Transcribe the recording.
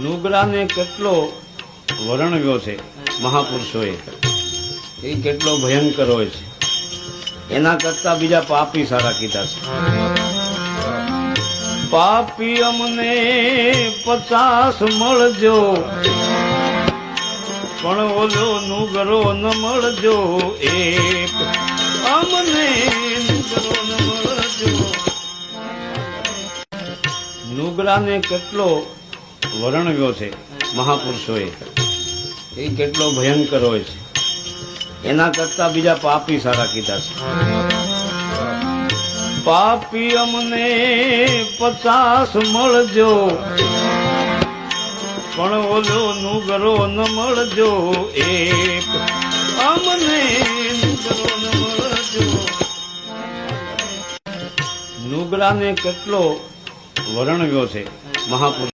નુગરાને કેટલો વર્ણવ્યો છે મહાપુરુષોએ, એ કેટલો ભયંકર હોય છે, એના કરતા બીજા પાપી સારા કીધા છે. પાપી અમને 50 મળજો, પણ ઓલો નુગરો ન મળજો એક, અમને નુગરો ન મળજો. નુગરાને કેટલો વર્ણવ્યો છે મહાપુરુષોએ, એ કેટલો ભયંકર હોય છે, એના કરતા બીજા પાપી સારા કીધા છે. પાપી અમને 50 મળજો, પણ ઓલો નુગરો ન મળજો એક, અમને નુગરો ન મળજો. નુગરાને કેટલો વર્ણવ્યો છે મહાપુરુષ.